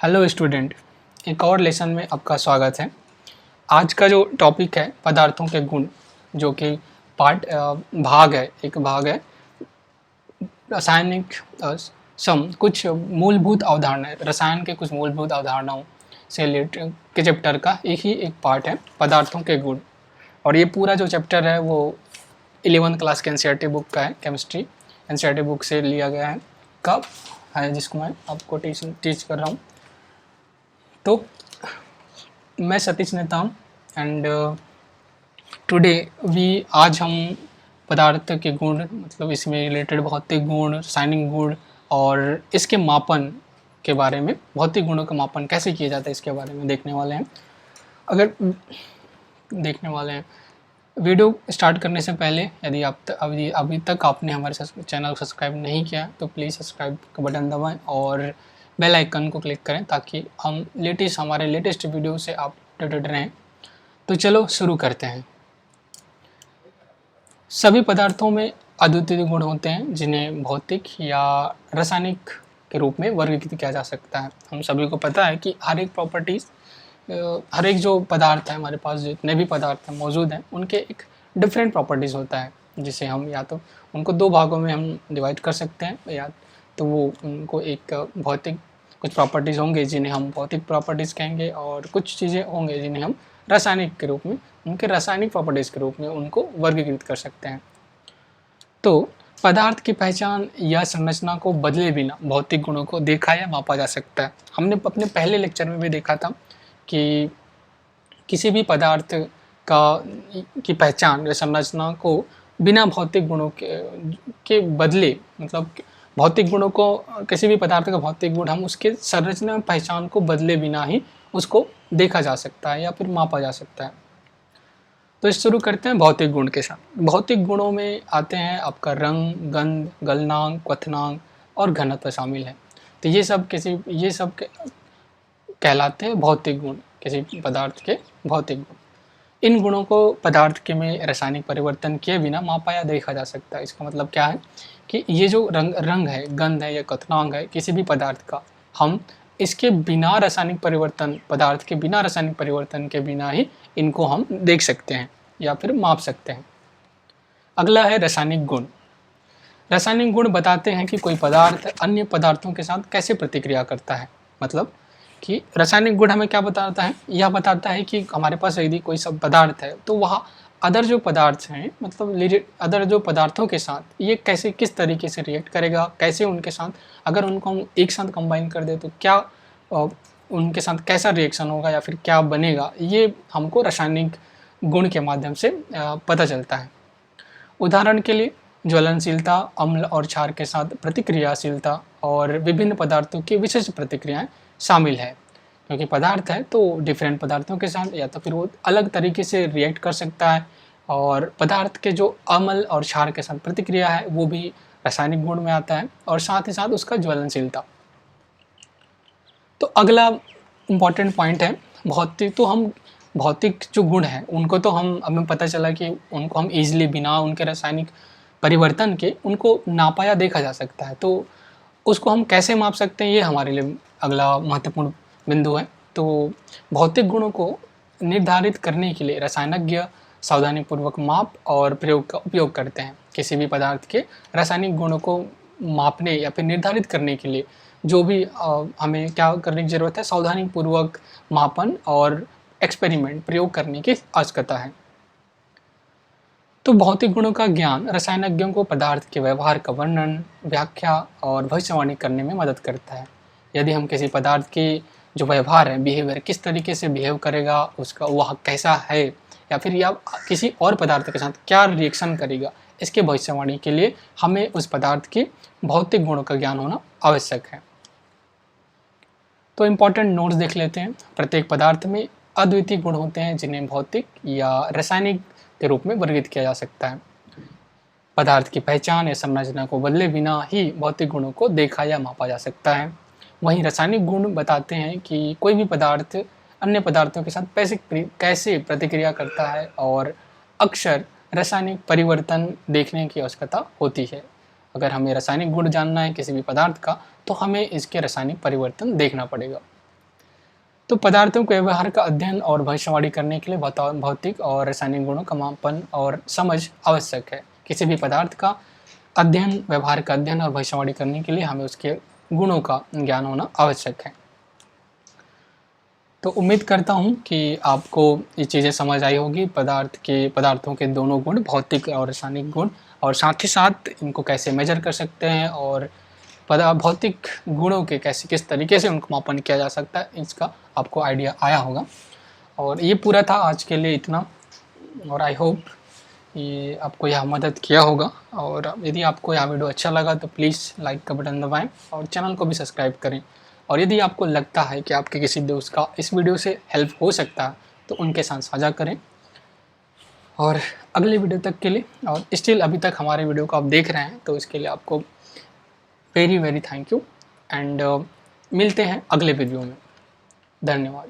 Hello student, एक और lesson में आपका स्वागत है। आज का जो टॉपिक है पदार्थों के गुण, जो कि एक भाग है रासायनिक कुछ मूलभूत अवधारणाएं, रसायन के कुछ मूलभूत अवधारणाओं से रिलेटेड के चैप्टर का एक पार्ट है पदार्थों के गुण। और ये पूरा जो चैप्टर है वो 11th क्लास के एनसीईआरटी बुक का है, केमिस्ट्री एनसीईआरटी बुक से लिया गया है, कब है जिसको मैं आपको टीच कर रहा हूँ। तो मैं सतीश नेताम एंड टुडे आज हम पदार्थ के गुण, मतलब इसमें रिलेटेड भौतिक गुण, रासायनिक गुण और इसके मापन के बारे में, भौतिक गुणों का मापन कैसे किया जाता है इसके बारे में देखने वाले हैं। वीडियो स्टार्ट करने से पहले यदि अभी तक आपने हमारे चैनल को सब्सक्राइब नहीं किया तो प्लीज़ सब्सक्राइब का बटन दबाएं और बेल आइकन को क्लिक करें ताकि हमारे लेटेस्ट वीडियो से आप अपडेटेड रहें। तो चलो शुरू करते हैं। सभी पदार्थों में अद्वितीय गुण होते हैं जिन्हें भौतिक या रासायनिक के रूप में वर्गीकृत किया जा सकता है। हम सभी को पता है कि हर एक जो पदार्थ है, हमारे पास जितने भी पदार्थ हैं मौजूद हैं, उनके एक डिफरेंट प्रॉपर्टीज़ होता है, जिसे हम या तो उनको दो भागों में हम डिवाइड कर सकते हैं, या तो वो उनको एक भौतिक कुछ प्रॉपर्टीज़ होंगे जिन्हें हम भौतिक प्रॉपर्टीज़ कहेंगे, और कुछ चीज़ें होंगे जिन्हें हम रासायनिक के रूप में, उनके रासायनिक प्रॉपर्टीज़ के रूप में उनको वर्गीकृत कर सकते हैं। तो पदार्थ की पहचान या संरचना को बदले बिना भौतिक गुणों को देखा या मापा जा सकता है। हमने अपने पहले लेक्चर में भी देखा था कि किसी भी पदार्थ की पहचान या संरचना को बिना भौतिक गुणों के बदले, मतलब भौतिक गुणों को, किसी भी पदार्थ का भौतिक गुण हम उसके संरचना पहचान को बदले बिना ही उसको देखा जा सकता है या फिर मापा जा सकता है। तो शुरू करते हैं भौतिक गुण के साथ। भौतिक गुणों में आते हैं आपका रंग, गंध, गलनांक, क्वथनांक और घनत्व शामिल है। तो ये सब कहलाते हैं भौतिक गुण, किसी पदार्थ के भौतिक गुण। इन गुणों को पदार्थ के में रासायनिक परिवर्तन किए बिना मापा या देखा जा सकता है। इसका मतलब क्या है कि ये जो रंग है, गंध है या क्वथनांक है किसी भी पदार्थ का, हम इसके बिना रासायनिक परिवर्तन, पदार्थ के बिना रासायनिक परिवर्तन के बिना ही इनको हम देख सकते हैं या फिर माप सकते हैं। अगला है रासायनिक गुण। रासायनिक गुण बताते हैं कि कोई पदार्थ अन्य पदार्थों के साथ कैसे प्रतिक्रिया करता है। मतलब कि रासायनिक गुण हमें क्या बताता है, यह बताता है कि हमारे पास यदि कोई सब पदार्थ है तो वह अदर जो पदार्थ हैं, मतलब अदर जो पदार्थों के साथ ये किस तरीके से रिएक्ट करेगा, कैसे उनके साथ, अगर उनको हम एक साथ कंबाइन कर दे तो क्या उनके साथ कैसा रिएक्शन होगा या फिर क्या बनेगा, ये हमको रासायनिक गुण के माध्यम से पता चलता है। उदाहरण के लिए ज्वलनशीलता, अम्ल और क्षार के साथ प्रतिक्रियाशीलता और विभिन्न पदार्थों की विशिष्ट प्रतिक्रियाएं शामिल है। क्योंकि पदार्थ है तो डिफरेंट पदार्थों के साथ या तो फिर वो अलग तरीके से रिएक्ट कर सकता है, और पदार्थ के जो अम्ल और क्षार के साथ प्रतिक्रिया है वो भी रासायनिक गुण में आता है, और साथ ही साथ उसका ज्वलनशीलता। तो अगला इम्पॉर्टेंट पॉइंट है भौतिक। तो हम भौतिक जो गुण हैं उनको तो हमें पता चला कि उनको हम ईजिली बिना उनके रासायनिक परिवर्तन के उनको नापा या देखा जा सकता है। तो उसको हम कैसे माप सकते हैं, ये हमारे लिए अगला महत्वपूर्ण बिंदु है। तो भौतिक गुणों को निर्धारित करने के लिए रसायनज्ञ सावधानीपूर्वक माप और प्रयोग का उपयोग करते हैं। किसी भी पदार्थ के रासायनिक गुणों को मापने या फिर निर्धारित करने के लिए जो भी हमें क्या करने की ज़रूरत है, सावधानीपूर्वक मापन और एक्सपेरिमेंट, प्रयोग करने की आवश्यकता है। तो भौतिक गुणों का ज्ञान रसायनज्ञों को पदार्थ के व्यवहार का वर्णन, व्याख्या और भविष्यवाणी करने में मदद करता है। यदि हम किसी पदार्थ की जो व्यवहार है, बिहेवियर, किस तरीके से बिहेव करेगा, उसका वह कैसा है, या फिर या किसी और पदार्थ के साथ क्या रिएक्शन करेगा, इसके भविष्यवाणी के लिए हमें उस पदार्थ के भौतिक गुणों का ज्ञान होना आवश्यक है। तो इम्पॉर्टेंट नोट्स देख लेते हैं। प्रत्येक पदार्थ में अद्वितीय गुण होते हैं जिन्हें भौतिक या रासायनिक के रूप में वर्गीकृत किया जा सकता है। पदार्थ की पहचान या संरचना को बदले बिना ही भौतिक गुणों को देखा या मापा जा सकता है। वहीं रासायनिक गुण बताते हैं कि कोई भी पदार्थ अन्य पदार्थों के साथ कैसे प्रतिक्रिया करता है, और अक्सर रासायनिक परिवर्तन देखने की आवश्यकता होती है। अगर हमें रासायनिक गुण जानना है किसी भी पदार्थ का तो हमें इसके रासायनिक परिवर्तन देखना पड़ेगा। तो पदार्थों के व्यवहार का अध्ययन और भविष्यवाणी करने के लिए भौतिक और रासायनिक गुणों का मापन और समझ आवश्यक है। किसी भी पदार्थ का अध्ययन, व्यवहार का अध्ययन और भविष्यवाणी करने के लिए हमें उसके गुणों का ज्ञान होना आवश्यक है। तो उम्मीद करता हूँ कि आपको ये चीज़ें समझ आई होगी, पदार्थों के दोनों गुण, भौतिक और रासायनिक गुण, और साथ ही साथ इनको कैसे मेजर कर सकते हैं और भौतिक गुणों के किस तरीके से उनको मापन किया जा सकता है, इसका आपको आइडिया आया होगा। और ये पूरा था आज के लिए इतना, और आई होप ये आपको यह मदद किया होगा। और यदि आपको यह वीडियो अच्छा लगा तो प्लीज़ लाइक का बटन दबाएं और चैनल को भी सब्सक्राइब करें। और यदि आपको लगता है कि आपके किसी दोस्त का इस वीडियो से हेल्प हो सकता है तो उनके साथ साझा करें। और अगले वीडियो तक के लिए, और स्टिल अभी तक हमारे वीडियो को आप देख रहे हैं तो इसके लिए आपको very very thank you. And मिलते हैं अगले वीडियो में। धन्यवाद।